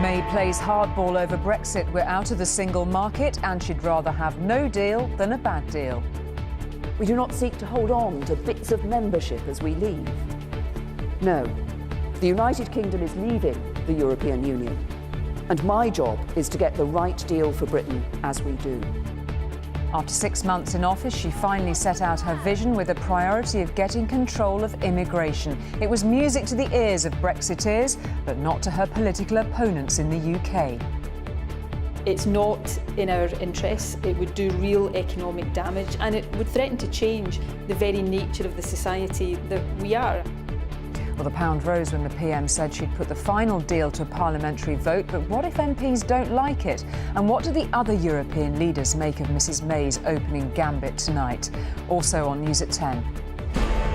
May plays hardball over Brexit. We're out of the single market and she'd rather have no deal than a bad deal. We do not seek to hold on to bits of membership as we leave. No, the United Kingdom is leaving the European Union, and my job is to get the right deal for Britain as we do. After 6 months in office, she finally set out her vision with a priority of getting control of immigration. It was music to the ears of Brexiteers, but not to her political opponents in the UK. It's not in our interests. It would do real economic damage and it would threaten to change the very nature of the society that we are. Well, the pound rose when the PM said she'd put the final deal to a parliamentary vote, but what if MPs don't like it? And what do the other European leaders make of Mrs May's opening gambit tonight? Also on News at 10.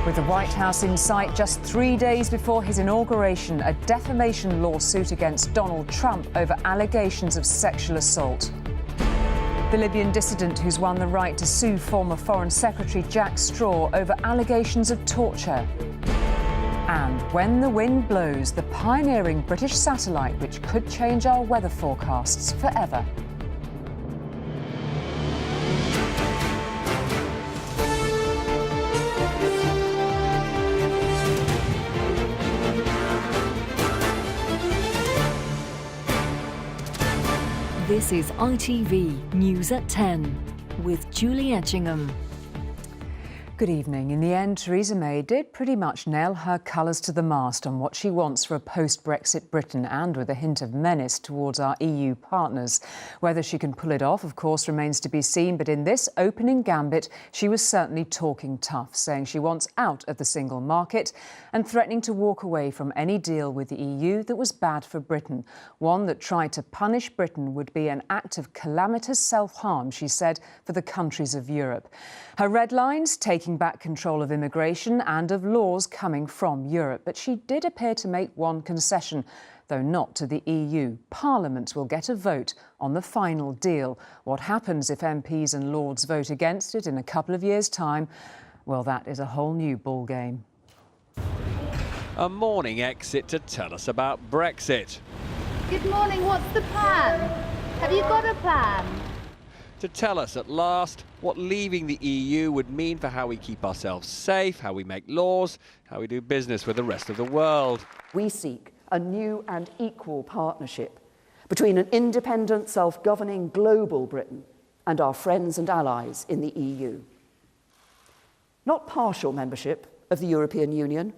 With the White House in sight just 3 days before his inauguration, a defamation lawsuit against Donald Trump over allegations of sexual assault. The Libyan dissident who's won the right to sue former Foreign Secretary Jack Straw over allegations of torture. And when the wind blows, the pioneering British satellite which could change our weather forecasts forever. This is ITV News at 10 with Julie Etchingham. Good evening. In the end, Theresa May did pretty much nail her colours to the mast on what she wants for a post-Brexit Britain, and with a hint of menace towards our EU partners. Whether she can pull it off, of course, remains to be seen, but in this opening gambit, she was certainly talking tough, saying she wants out of the single market and threatening to walk away from any deal with the EU that was bad for Britain. One that tried to punish Britain would be an act of calamitous self-harm, she said, for the countries of Europe. Her red lines: taking back control of immigration and of laws coming from Europe. But she did appear to make one concession, though not to the EU. Parliament will get a vote on the final deal. What happens if MPs and Lords vote against it in a couple of years' time? Well, that is a whole new ballgame. A morning exit to tell us about Brexit. Good morning, what's the plan? Have you got a plan? To tell us at last what leaving the EU would mean for how we keep ourselves safe, how we make laws, how we do business with the rest of the world. We seek a new and equal partnership between an independent, self-governing global Britain and our friends and allies in the EU. Not partial membership of the European Union,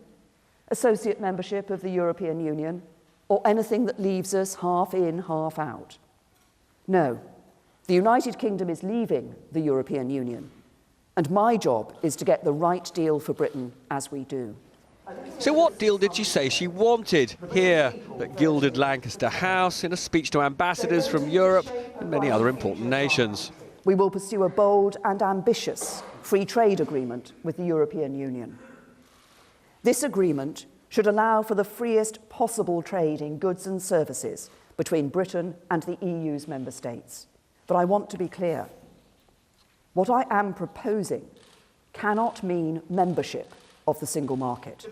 associate membership of the European Union, or anything that leaves us half in, half out. No. The United Kingdom is leaving the European Union, and my job is to get the right deal for Britain as we do. So what deal did she say she wanted here at gilded Lancaster House, in a speech to ambassadors from Europe and many other important nations? We will pursue a bold and ambitious free trade agreement with the European Union. This agreement should allow for the freest possible trade in goods and services between Britain and the EU's member states. But I want to be clear. What I am proposing cannot mean membership of the single market.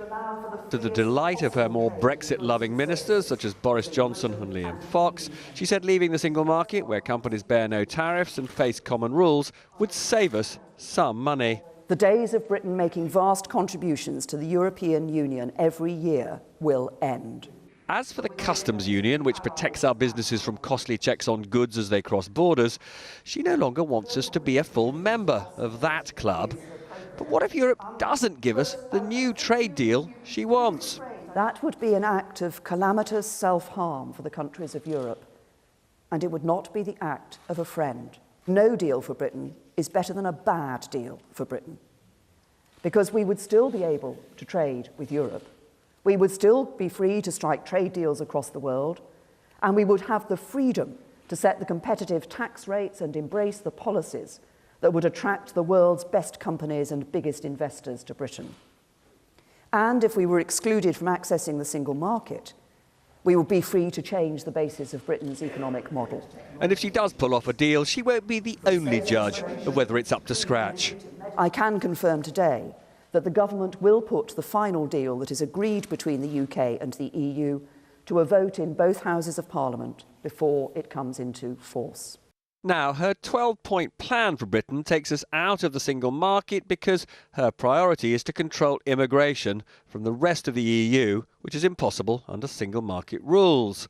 To the delight of her more Brexit-loving ministers, such as Boris Johnson and Liam Fox, she said leaving the single market, where companies bear no tariffs and face common rules, would save us some money. The days of Britain making vast contributions to the European Union every year will end. As for the customs union, which protects our businesses from costly checks on goods as they cross borders, she no longer wants us to be a full member of that club. But what if Europe doesn't give us the new trade deal she wants? That would be an act of calamitous self-harm for the countries of Europe, and it would not be the act of a friend. No deal for Britain is better than a bad deal for Britain, because we would still be able to trade with Europe. We would still be free to strike trade deals across the world, and we would have the freedom to set the competitive tax rates and embrace the policies that would attract the world's best companies and biggest investors to Britain. And if we were excluded from accessing the single market, we would be free to change the basis of Britain's economic model. And if she does pull off a deal, she won't be the only judge of whether it's up to scratch. I can confirm today that the government will put the final deal that is agreed between the UK and the EU to a vote in both houses of Parliament before it comes into force. Now, her 12-point plan for Britain takes us out of the single market because her priority is to control immigration from the rest of the EU, which is impossible under single market rules.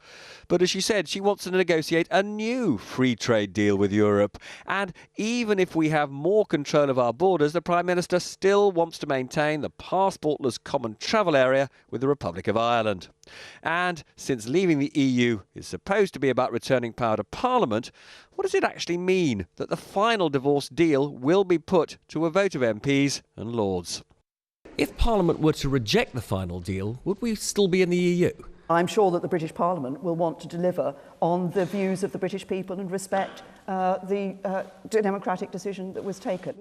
But as she said, she wants to negotiate a new free trade deal with Europe. And even if we have more control of our borders, the Prime Minister still wants to maintain the passportless common travel area with the Republic of Ireland. And since leaving the EU is supposed to be about returning power to Parliament, what does it actually mean that the final divorce deal will be put to a vote of MPs and Lords? If Parliament were to reject the final deal, would we still be in the EU? I'm sure that the British Parliament will want to deliver on the views of the British people and respect the democratic decision that was taken.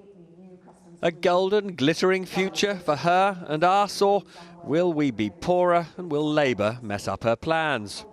A golden, glittering future for her and us, or will we be poorer and will Labour mess up her plans?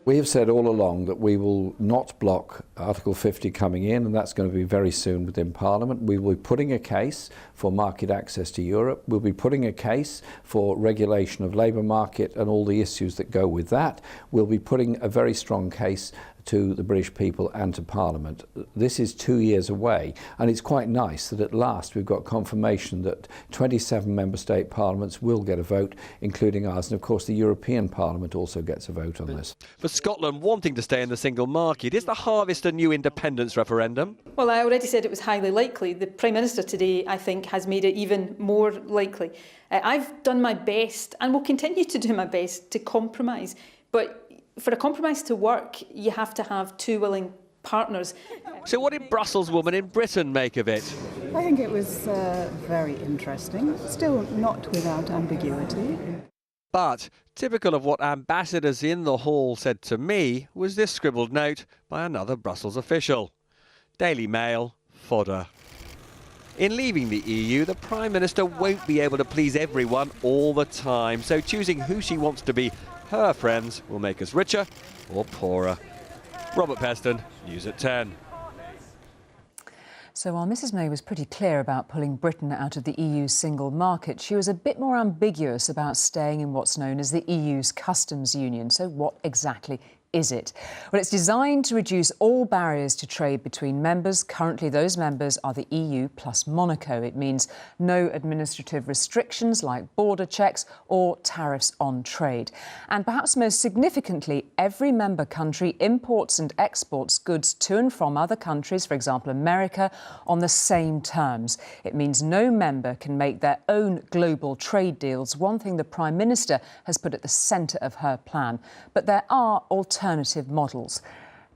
We have said all along that we will not block Article 50 coming in, and that's going to be very soon within Parliament. We will be putting a case for market access to Europe. We'll be putting a case for regulation of labour market and all the issues that go with that. We'll be putting a very strong case to the British people and to Parliament. This is 2 years away, and it's quite nice that at last we've got confirmation that 27 member state parliaments will get a vote, including ours, and of course the European Parliament also gets a vote on this. For Scotland wanting to stay in the single market, is the harvest a new independence referendum? Well, I already said it was highly likely. The Prime Minister today, I think, has made it even more likely. I've done my best and will continue to do my best to compromise, but for a compromise to work, you have to have two willing partners. So what did Brussels woman in Britain make of it? I think it was very interesting, still not without ambiguity. But typical of what ambassadors in the hall said to me was this scribbled note by another Brussels official. Daily Mail, fodder. In leaving the EU, the Prime Minister won't be able to please everyone all the time, so choosing who she wants to be her friends will make us richer or poorer. Robert Peston, News at 10. So while Mrs May was pretty clear about pulling Britain out of the EU's single market, she was a bit more ambiguous about staying in what's known as the EU's customs union. So what exactly is it? Well, it's designed to reduce all barriers to trade between members. Currently, those members are the EU plus Monaco. It means no administrative restrictions like border checks or tariffs on trade. And perhaps most significantly, every member country imports and exports goods to and from other countries, for example, America, on the same terms. It means no member can make their own global trade deals, one thing the Prime Minister has put at the centre of her plan. But there are alternative models.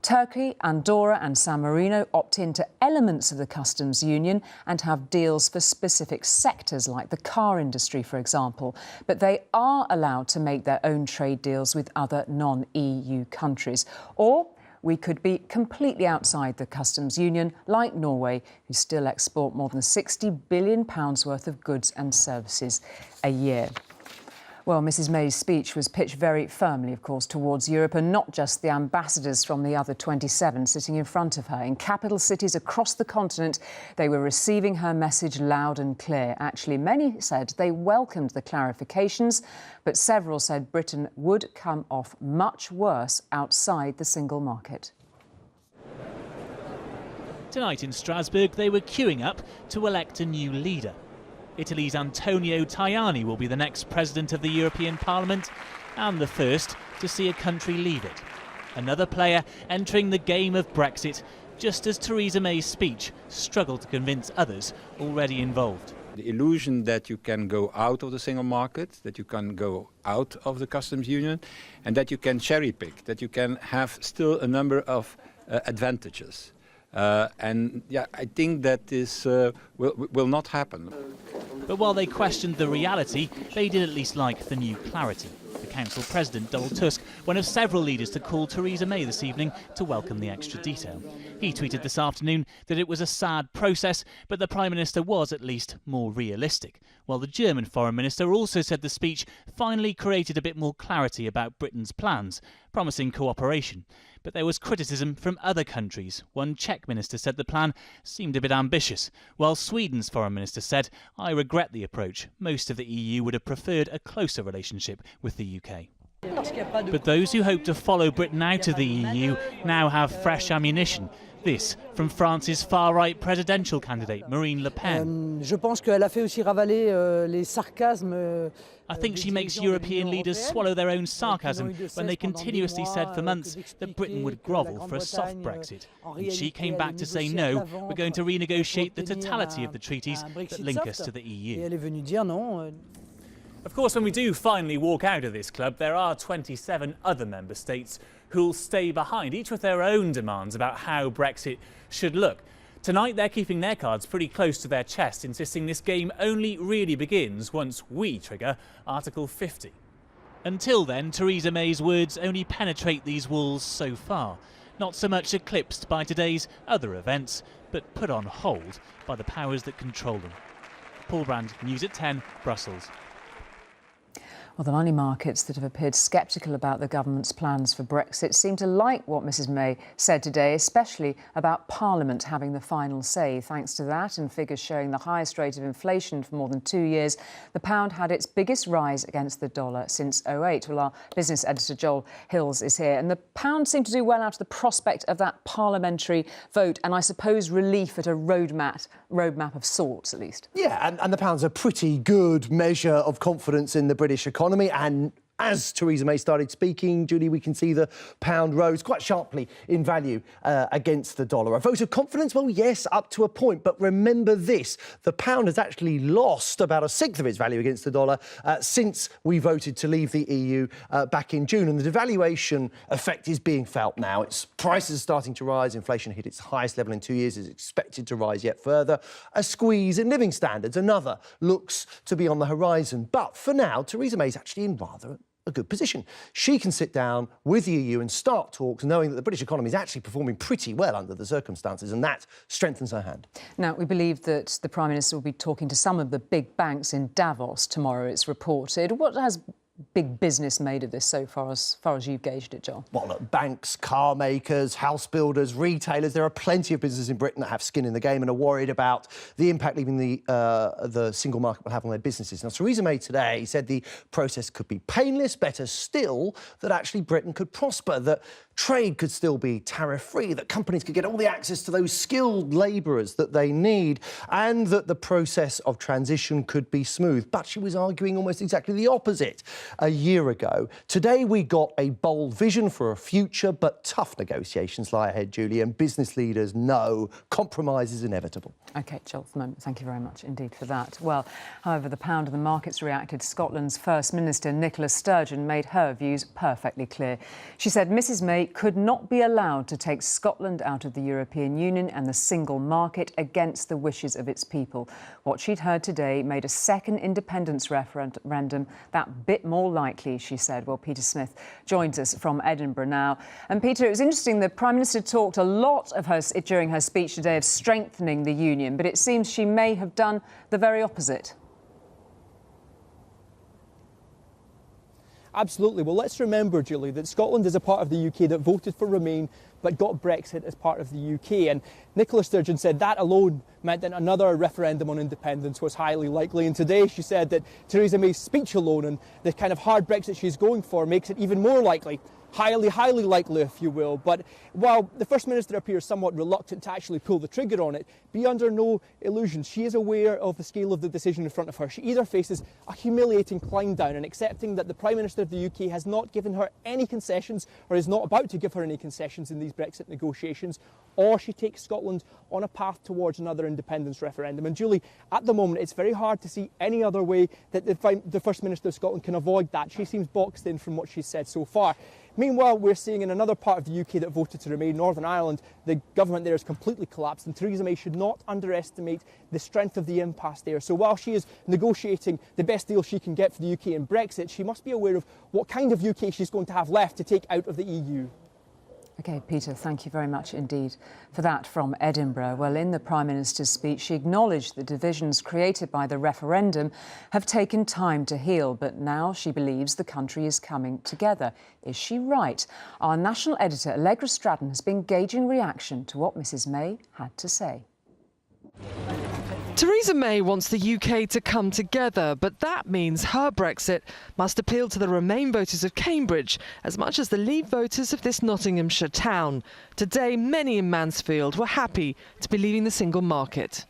Turkey, Andorra and San Marino opt into elements of the customs union and have deals for specific sectors like the car industry, for example. But they are allowed to make their own trade deals with other non-EU countries. Or we could be completely outside the customs union, like Norway, who still export more than £60 billion worth of goods and services a year. Well, Mrs May's speech was pitched very firmly, of course, towards Europe, and not just the ambassadors from the other 27 sitting in front of her. In capital cities across the continent, they were receiving her message loud and clear. Actually, many said they welcomed the clarifications, but several said Britain would come off much worse outside the single market. Tonight in Strasbourg, they were queuing up to elect a new leader. Italy's Antonio Tajani will be the next president of the European Parliament and the first to see a country leave it. Another player entering the game of Brexit, just as Theresa May's speech struggled to convince others already involved. The illusion that you can go out of the single market, that you can go out of the customs union, and that you can cherry pick, that you can have still a number of advantages. I think that this will not happen. But while they questioned the reality, they did at least like the new clarity. The Council President, Donald Tusk, one of several leaders to call Theresa May this evening to welcome the extra detail. He tweeted this afternoon that it was a sad process, but the Prime Minister was at least more realistic. While the German Foreign Minister also said the speech finally created a bit more clarity about Britain's plans, promising cooperation. But there was criticism from other countries. One Czech minister said the plan seemed a bit ambitious, while Sweden's Foreign Minister said, "I regret the approach. Most of the EU would have preferred a closer relationship with the UK." But those who hope to follow Britain out of the EU now have fresh ammunition. This from France's far-right presidential candidate, Marine Le Pen. I think she makes European leaders swallow their own sarcasm when they continuously said for months that Britain would grovel for a soft Brexit. And she came back to say, no, we're going to renegotiate the totality of the treaties that link us to the EU. Of course, when we do finally walk out of this club, there are 27 other member states who'll stay behind, each with their own demands about how Brexit should look. Tonight, they're keeping their cards pretty close to their chest, insisting this game only really begins once we trigger Article 50. Until then, Theresa May's words only penetrate these walls so far, not so much eclipsed by today's other events, but put on hold by the powers that control them. Paul Brand, News at 10, Brussels. Well, the money markets that have appeared sceptical about the government's plans for Brexit seem to like what Mrs May said today, especially about Parliament having the final say. Thanks to that and figures showing the highest rate of inflation for more than 2 years, the pound had its biggest rise against the dollar since 2008. Well, our business editor Joel Hills is here, and the pound seemed to do well out of the prospect of that parliamentary vote and I suppose relief at a roadmap of sorts, at least. Yeah, and the pound's a pretty good measure of confidence in the British economy. And as Theresa May started speaking, Julie, we can see the pound rose quite sharply in value against the dollar. A vote of confidence? Well, yes, up to a point. But remember this, the pound has actually lost about 1/6 of its value against the dollar since we voted to leave the EU back in June. And the devaluation effect is being felt now. Its prices are starting to rise. Inflation hit its highest level in 2 years, is expected to rise yet further. A squeeze in living standards, another, looks to be on the horizon. But for now, Theresa May is actually in rather a good position. She can sit down with the EU and start talks knowing that the British economy is actually performing pretty well under the circumstances, and that strengthens her hand. Now, we believe that the Prime Minister will be talking to some of the big banks in Davos tomorrow, it's reported. What has big business made of this so far as you've gauged it, Joel? Well, look, banks, car makers, house builders, retailers, there are plenty of businesses in Britain that have skin in the game and are worried about the impact leaving the single market will have on their businesses. Now, Theresa May today said the process could be painless, better still, that actually Britain could prosper, that trade could still be tariff-free, that companies could get all the access to those skilled labourers that they need, and that the process of transition could be smooth. But she was arguing almost exactly the opposite a year ago. Today we got a bold vision for a future, but tough negotiations lie ahead, Julie, and business leaders know compromise is inevitable. OK, Joel, for the moment, thank you very much indeed for that. Well, however, the pound and the markets reacted. Scotland's First Minister, Nicola Sturgeon, made her views perfectly clear. She said Mrs May could not be allowed to take Scotland out of the European Union and the single market against the wishes of its people. What she'd heard today made a second independence referendum that bit more likely, she said. Well, Peter Smith joins us from Edinburgh now. And Peter, it was interesting, the Prime Minister talked a lot of during her speech today of strengthening the union, but it seems she may have done the very opposite. Absolutely. Well, let's remember, Julie, that Scotland is a part of the UK that voted for Remain but got Brexit as part of the UK. And Nicola Sturgeon said that alone meant that another referendum on independence was highly likely. And today she said that Theresa May's speech alone and the kind of hard Brexit she's going for makes it even more likely. Highly likely, if you will. But while the First Minister appears somewhat reluctant to actually pull the trigger on it, be under no illusions. She is aware of the scale of the decision in front of her. She either faces a humiliating climb down and accepting that the Prime Minister of the UK has not given her any concessions or is not about to give her any concessions in these Brexit negotiations, or she takes Scotland on a path towards another independence referendum. And Julie, at the moment, it's very hard to see any other way that the First Minister of Scotland can avoid that. She seems boxed in from what she's said so far. Meanwhile, we're seeing in another part of the UK that voted to remain, Northern Ireland, the government there has completely collapsed, and Theresa May should not underestimate the strength of the impasse there. So while she is negotiating the best deal she can get for the UK in Brexit, she must be aware of what kind of UK she's going to have left to take out of the EU. OK, Peter, thank you very much indeed for that from Edinburgh. Well, in the Prime Minister's speech, she acknowledged the divisions created by the referendum have taken time to heal, but now she believes the country is coming together. Is she right? Our national editor, Allegra Stratton, has been gauging reaction to what Mrs May had to say. Theresa May wants the UK to come together, but that means her Brexit must appeal to the Remain voters of Cambridge as much as the Leave voters of this Nottinghamshire town. Today, many in Mansfield were happy to be leaving the single market.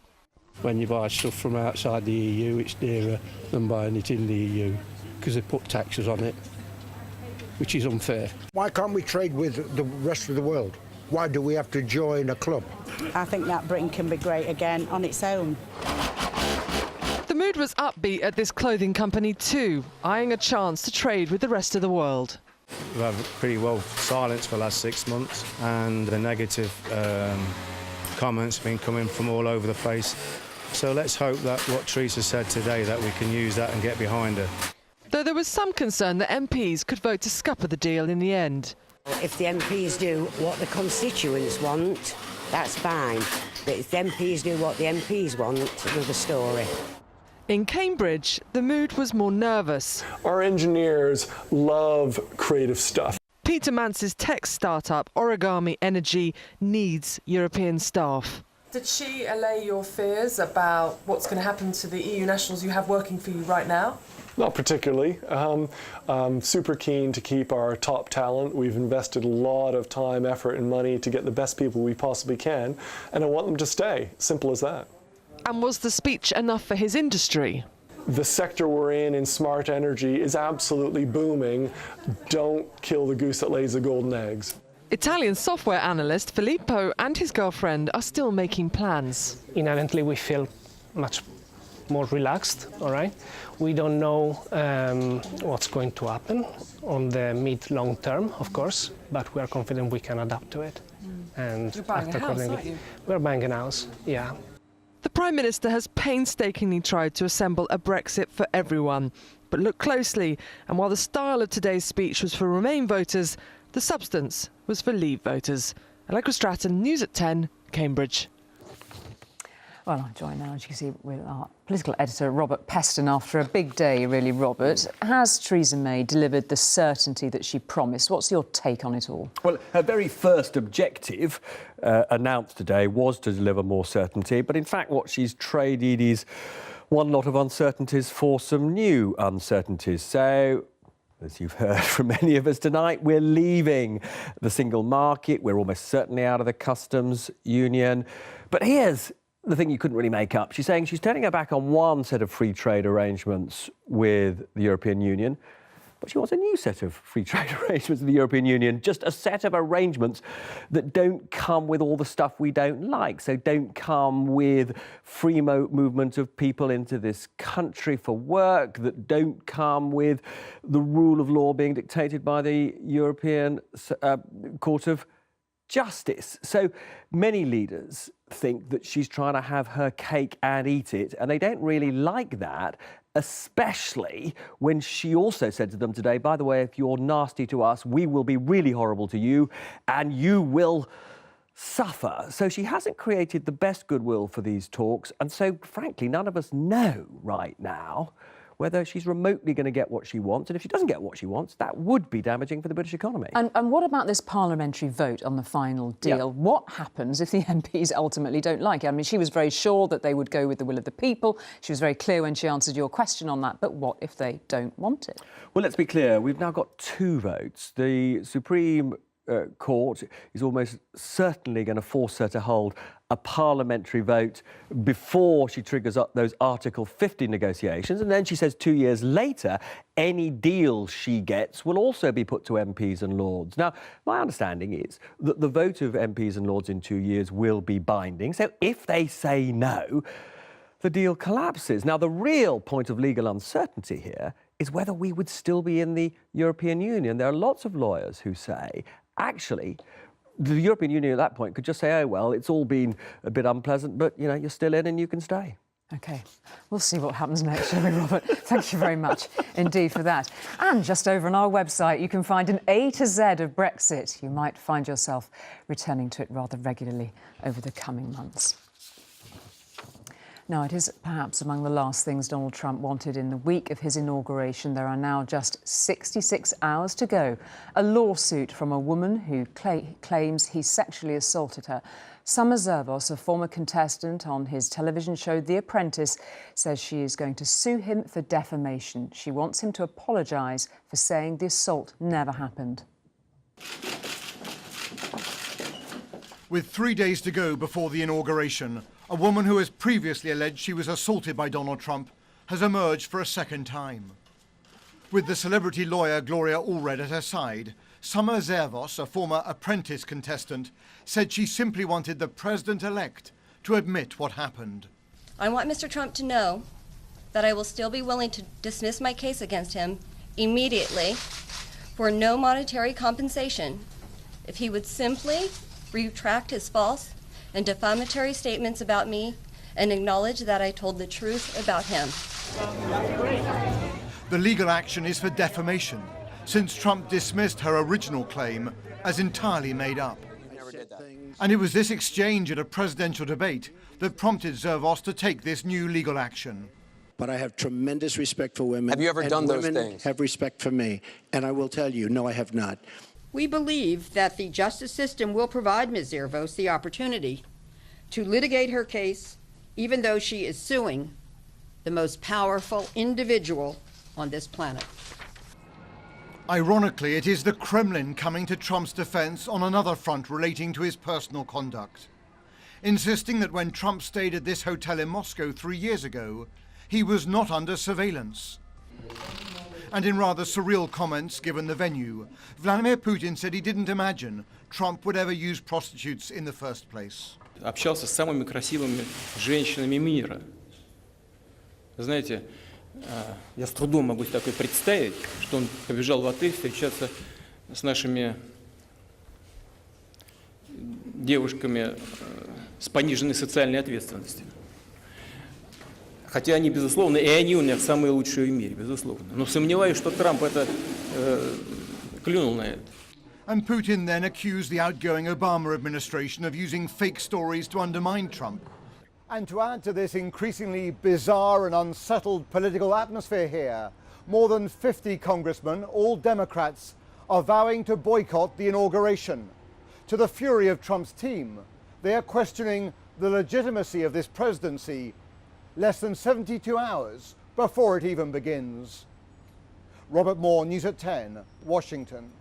When you buy stuff from outside the EU, it's dearer than buying it in the EU because they put taxes on it, which is unfair. Why can't we trade with the rest of the world? Why do we have to join a club? I think that Britain can be great again on its own. The mood was upbeat at this clothing company too, eyeing a chance to trade with the rest of the world. We've had pretty well silenced for the last 6 months, and the negative comments have been coming from all over the place. So let's hope that what Theresa said today, that we can use that and get behind her. Though there was some concern that MPs could vote to scupper the deal in the end. If the MPs do what the constituents want, that's fine. But if the MPs do what the MPs want, another story. In Cambridge, the mood was more nervous. Our engineers love creative stuff. Peter Mance's tech startup, Origami Energy, needs European staff. Did she allay your fears about what's going to happen to the EU nationals you have working for you right now? Not particularly. I'm super keen to keep our top talent. We've invested a lot of time, effort and money to get the best people we possibly can, and I want them to stay. Simple as that. And was the speech enough for his industry? The sector we're in smart energy, is absolutely booming. Don't kill the goose that lays the golden eggs. Italian software analyst Filippo and his girlfriend are still making plans. Inherently, we feel much more relaxed, all right? We don't know what's going to happen on the mid-long term, of course, but we are confident we can adapt to it. And you're buying a house, aren't you? We're buying a house, yeah. The Prime Minister has painstakingly tried to assemble a Brexit for everyone. But look closely, and while the style of today's speech was for Remain voters, the substance was for Leave voters. Allegra Stratton, News at 10, Cambridge. Well, I'm joined now, as you can see, with our political editor, Robert Peston. After a big day, really, Robert. Has Theresa May delivered the certainty that she promised? What's your take on it all? Well, her very first objective announced today was to deliver more certainty. But in fact, what she's traded is one lot of uncertainties for some new uncertainties. So, as you've heard from many of us tonight, we're leaving the single market. We're almost certainly out of the customs union. But here's the thing you couldn't really make up. She's saying she's turning her back on one set of free trade arrangements with the European Union, but she wants a new set of free trade arrangements with the European Union, just a set of arrangements that don't come with all the stuff we don't like. So don't come with free movement of people into this country for work, that don't come with the rule of law being dictated by the European Court of Justice. So many leaders think that she's trying to have her cake and eat it, and they don't really like that, especially when she also said to them today, by the way, if you're nasty to us, we will be really horrible to you and you will suffer. So she hasn't created the best goodwill for these talks, and so frankly none of us know right now whether she's remotely going to get what she wants. And if she doesn't get what she wants, that would be damaging for the British economy. And what about this parliamentary vote on the final deal? Yeah. What happens if the MPs ultimately don't like it? I mean, she was very sure that they would go with the will of the people. She was very clear when she answered your question on that. But what if they don't want it? Well, let's be clear. We've now got two votes. The Supreme Court is almost certainly going to force her to hold a parliamentary vote before she triggers up those Article 50 negotiations. And then she says 2 years later, any deal she gets will also be put to MPs and Lords. Now, my understanding is that the vote of MPs and Lords in 2 years will be binding. So if they say no, the deal collapses. Now, the real point of legal uncertainty here is whether we would still be in the European Union. There are lots of lawyers who say, actually, the European Union at that point could just say, oh, well, it's all been a bit unpleasant, but, you know, you're still in and you can stay. OK, we'll see what happens next, shall we, Robert? Thank you very much indeed for that. And just over on our website, you can find an A to Z of Brexit. You might find yourself returning to it rather regularly over the coming months. Now, it is perhaps among the last things Donald Trump wanted in the week of his inauguration. There are now just 66 hours to go. A lawsuit from a woman who claims he sexually assaulted her. Summer Zervos, a former contestant on his television show The Apprentice, says she is going to sue him for defamation. She wants him to apologise for saying the assault never happened. With 3 days to go before the inauguration, a woman who has previously alleged she was assaulted by Donald Trump has emerged for a second time. With the celebrity lawyer Gloria Allred at her side, Summer Zervos, a former Apprentice contestant, said she simply wanted the president-elect to admit what happened. I want Mr. Trump to know that I will still be willing to dismiss my case against him immediately for no monetary compensation if he would simply retract his false and defamatory statements about me and acknowledge that I told the truth about him. The legal action is for defamation, since Trump dismissed her original claim as entirely made up. And it was this exchange at a presidential debate that prompted Zervos to take this new legal action. But I have tremendous respect for women. Have you ever done those women things? Have respect for me. And I will tell you, no, I have not. We believe that the justice system will provide Ms. Zervos the opportunity to litigate her case, even though she is suing the most powerful individual on this planet. Ironically, it is the Kremlin coming to Trump's defense on another front relating to his personal conduct, insisting that when Trump stayed at this hotel in Moscow 3 years ago, he was not under surveillance. And in rather surreal comments given the venue, Vladimir Putin said he didn't imagine Trump would ever use prostitutes in the first place. Общался с самыми красивыми женщинами мира. Знаете, я с трудом могу себе такое представить, что он побежал в отель встречаться с нашими девушками с пониженной социальной ответственностью. Хотя они, безусловно, и они у меня самые лучшие в мире, безусловно. Но сомневаюсь, что Трамп это клюнул на это. And Putin then accused the outgoing Obama administration of using fake stories to undermine Trump. And to add to this increasingly bizarre and unsettled political atmosphere here, more than 50 congressmen, all Democrats, are vowing to boycott the inauguration. To the fury of Trump's team, they are questioning the legitimacy of this presidency less than 72 hours before it even begins. Robert Moore, News at 10, Washington.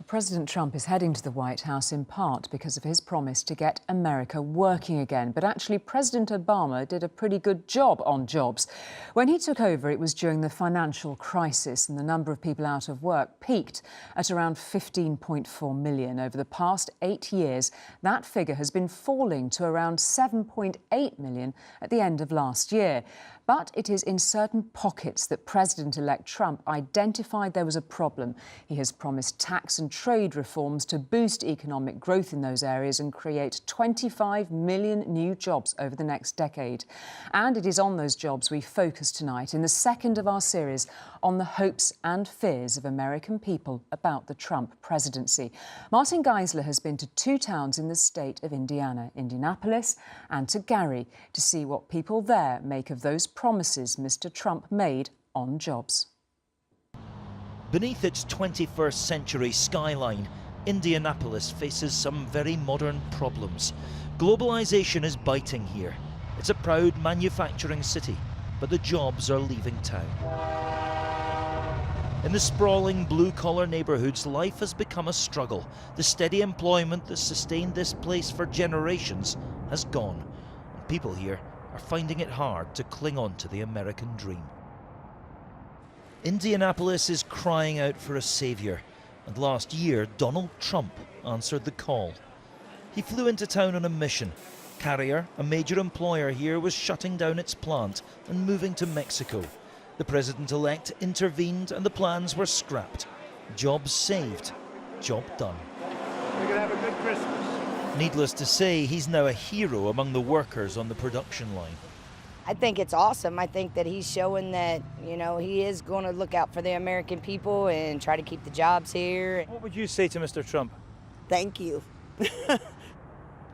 President Trump is heading to the White House in part because of his promise to get America working again. But actually, President Obama did a pretty good job on jobs. When he took over, it was during the financial crisis, and the number of people out of work peaked at around 15.4 million. Over the past 8 years, that figure has been falling to around 7.8 million at the end of last year. But it is in certain pockets that President-elect Trump identified there was a problem. He has promised tax and trade reforms to boost economic growth in those areas and create 25 million new jobs over the next decade. And it is on those jobs we focus tonight in the second of our series on the hopes and fears of American people about the Trump presidency. Martin Geisler has been to 2 towns in the state of Indiana, Indianapolis and to Gary, to see what people there make of those promises Mr. Trump made on jobs. Beneath its 21st century skyline, Indianapolis faces some very modern problems. Globalization is biting here. It's a proud manufacturing city, but the jobs are leaving town. In the sprawling blue-collar neighbourhoods, life has become a struggle. The steady employment that sustained this place for generations has gone. And people here are finding it hard to cling on to the American dream. Indianapolis is crying out for a saviour, and last year Donald Trump answered the call. He flew into town on a mission. Carrier, a major employer here, was shutting down its plant and moving to Mexico. The president-elect intervened and the plans were scrapped. Jobs saved, job done. We're going to have a good Christmas. Needless to say, he's now a hero among the workers on the production line. I think it's awesome. I think that he's showing that, you know, he is going to look out for the American people and try to keep the jobs here. What would you say to Mr. Trump? Thank you.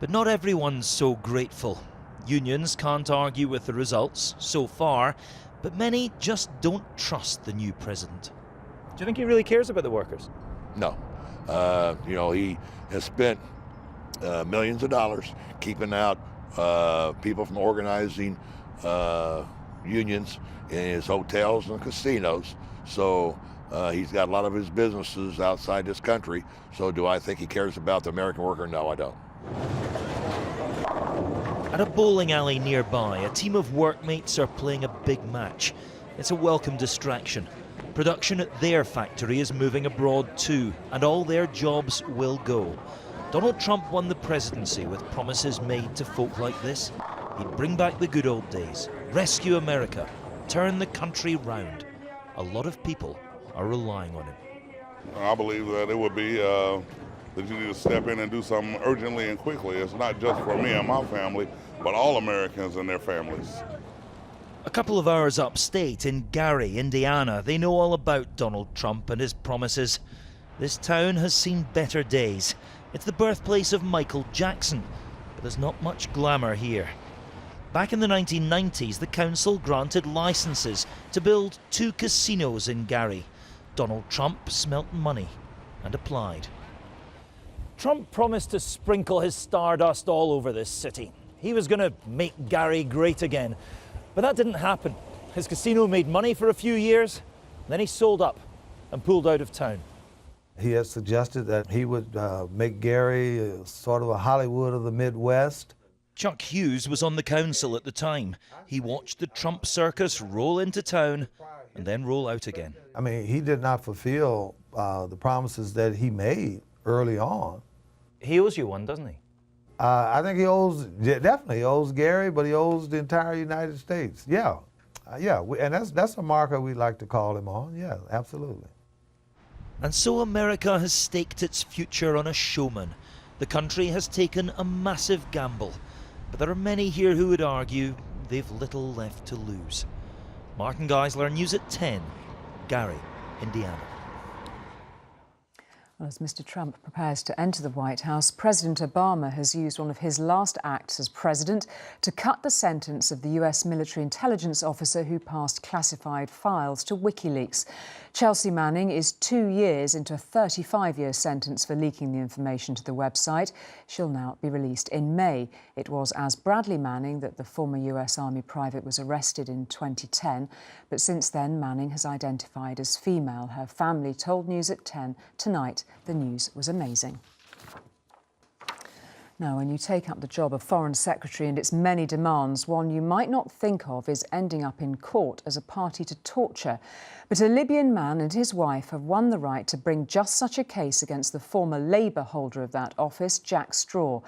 But not everyone's so grateful. Unions can't argue with the results so far, but many just don't trust the new president. Do you think he really cares about the workers? No. You know, he has spent millions of dollars keeping out people from organizing unions in his hotels and casinos. So he's got a lot of his businesses outside this country. So do I think he cares about the American worker? No, I don't. At a bowling alley nearby, a team of workmates are playing a big match. It's a welcome distraction. Production at their factory is moving abroad too, and all their jobs will go. Donald Trump won the presidency with promises made to folk like this. He'd bring back the good old days, rescue America, turn the country round. A lot of people are relying on him. I believe that it would be that you need to step in and do something urgently and quickly. It's not just for me and my family, but all Americans and their families. A couple of hours upstate in Gary, Indiana, they know all about Donald Trump and his promises. This town has seen better days. It's the birthplace of Michael Jackson, but there's not much glamour here. Back in the 1990s, the council granted licenses to build 2 casinos in Gary. Donald Trump smelt money and applied. Trump promised to sprinkle his stardust all over this city. He was going to make Gary great again. But that didn't happen. His casino made money for a few years, then he sold up and pulled out of town. He has suggested that he would make Gary sort of a Hollywood of the Midwest. Chuck Hughes was on the council at the time. He watched the Trump circus roll into town and then roll out again. I mean, he did not fulfill the promises that he made early on. He owes you one, doesn't he? I think he definitely owes Gary, but he owes the entire United States. Yeah, and that's a marker we'd like to call him on. Yeah, absolutely. And so America has staked its future on a showman. The country has taken a massive gamble, but there are many here who would argue they've little left to lose. Martin Geisler, News at 10, Gary, Indiana. Well, as Mr. Trump prepares to enter the White House, President Obama has used one of his last acts as president to cut the sentence of the US military intelligence officer who passed classified files to WikiLeaks. Chelsea Manning is 2 years into a 35-year sentence for leaking the information to the website. She'll now be released in May. It was as Bradley Manning that the former US Army private was arrested in 2010. But since then, Manning has identified as female. Her family told News at 10 tonight the news was amazing. Now, when you take up the job of Foreign Secretary and its many demands, one you might not think of is ending up in court as a party to torture. But a Libyan man and his wife have won the right to bring just such a case against the former Labour holder of that office, Jack Straw.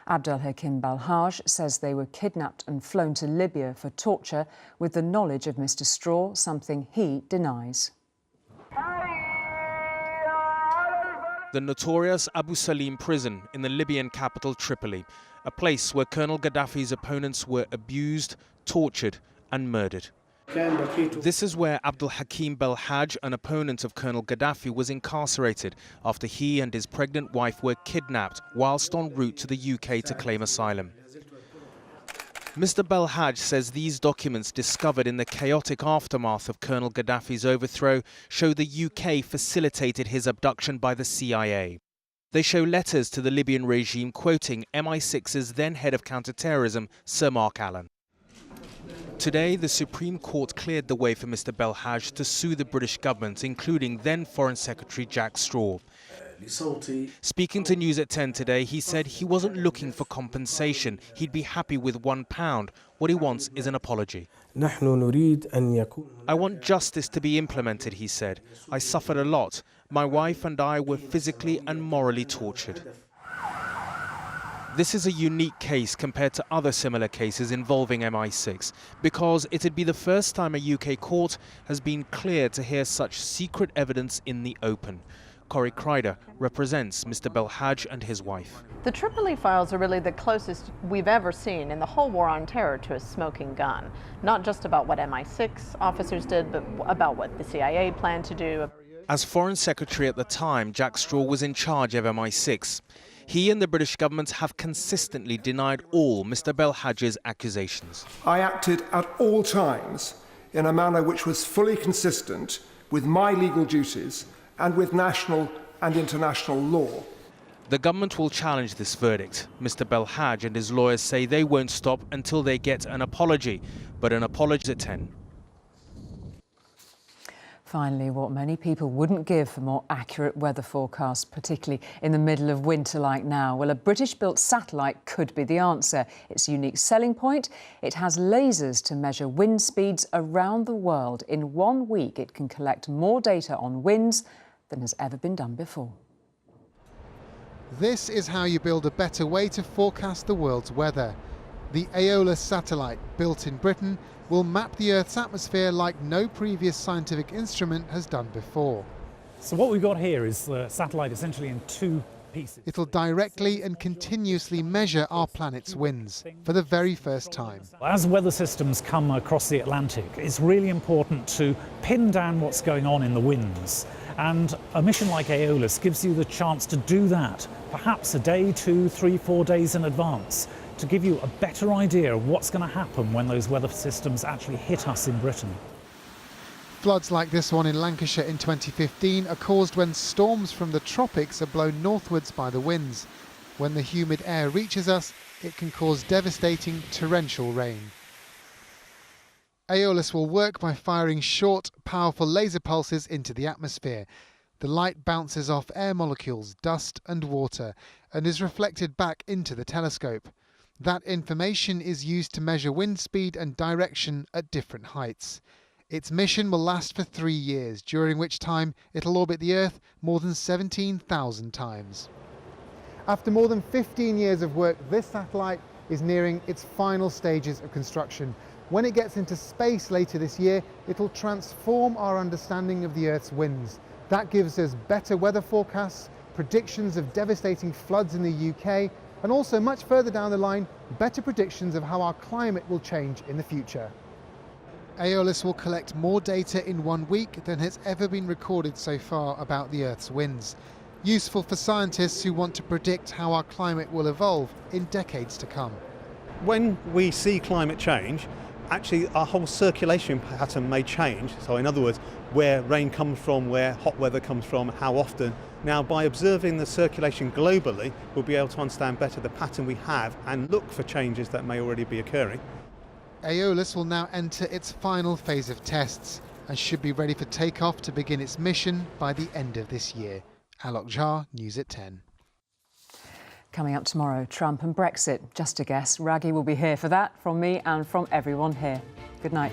Abdel Hakim Balhaj says they were kidnapped and flown to Libya for torture with the knowledge of Mr. Straw, something he denies. The notorious Abu Salim prison in the Libyan capital Tripoli, a place where Colonel Gaddafi's opponents were abused, tortured and murdered. This is where Abdel Hakim Belhaj, an opponent of Colonel Gaddafi, was incarcerated after he and his pregnant wife were kidnapped whilst en route to the UK to claim asylum. Mr. Belhaj says these documents discovered in the chaotic aftermath of Colonel Gaddafi's overthrow show the UK facilitated his abduction by the CIA. They show letters to the Libyan regime quoting MI6's then head of counterterrorism, Sir Mark Allen. Today, the Supreme Court cleared the way for Mr. Belhaj to sue the British government, including then Foreign Secretary Jack Straw. Speaking to News at 10 today, he said he wasn't looking for compensation. He'd be happy with £1. What he wants is an apology. I want justice to be implemented, he said. I suffered a lot. My wife and I were physically and morally tortured. This is a unique case compared to other similar cases involving MI6 because it'd be the first time a UK court has been cleared to hear such secret evidence in the open. Corey Kreider represents Mr. Belhaj and his wife. The Tripoli files are really the closest we've ever seen in the whole war on terror to a smoking gun. Not just about what MI6 officers did, but about what the CIA planned to do. As Foreign Secretary at the time, Jack Straw was in charge of MI6. He and the British government have consistently denied all Mr Belhaj's accusations. I acted at all times in a manner which was fully consistent with my legal duties and with national and international law. The government will challenge this verdict. Mr Belhaj and his lawyers say they won't stop until they get an apology, but an apology at 10. Finally, what many people wouldn't give for more accurate weather forecasts, particularly in the middle of winter like now. Well, a British-built satellite could be the answer. Its unique selling point, it has lasers to measure wind speeds around the world. In 1 week, it can collect more data on winds than has ever been done before. This is how you build a better way to forecast the world's weather. The Aeolus satellite, built in Britain, will map the Earth's atmosphere like no previous scientific instrument has done before. So what we've got here is the satellite essentially in two pieces. It'll directly and continuously measure our planet's winds for the very first time. As weather systems come across the Atlantic, it's really important to pin down what's going on in the winds. And a mission like Aeolus gives you the chance to do that, perhaps a day, 2, 3, 4 days in advance, to give you a better idea of what's going to happen when those weather systems actually hit us in Britain. Floods like this one in Lancashire in 2015 are caused when storms from the tropics are blown northwards by the winds. When the humid air reaches us, it can cause devastating torrential rain. Aeolus will work by firing short, powerful laser pulses into the atmosphere. The light bounces off air molecules, dust and water, and is reflected back into the telescope. That information is used to measure wind speed and direction at different heights. Its mission will last for 3 years, during which time it'll orbit the Earth more than 17,000 times. After more than 15 years of work, this satellite is nearing its final stages of construction. When it gets into space later this year, it'll transform our understanding of the Earth's winds. That gives us better weather forecasts, predictions of devastating floods in the UK, and also much further down the line, better predictions of how our climate will change in the future. Aeolus will collect more data in 1 week than has ever been recorded so far about the Earth's winds. Useful for scientists who want to predict how our climate will evolve in decades to come. When we see climate change, actually our whole circulation pattern may change. So in other words, where rain comes from, where hot weather comes from, how often. Now by observing the circulation globally, we'll be able to understand better the pattern we have and look for changes that may already be occurring. Aeolus will now enter its final phase of tests and should be ready for takeoff to begin its mission by the end of this year. Alok Jha, News at 10. Coming up tomorrow, Trump and Brexit. Just a guess. Raggy will be here for that, from me and from everyone here. Good night.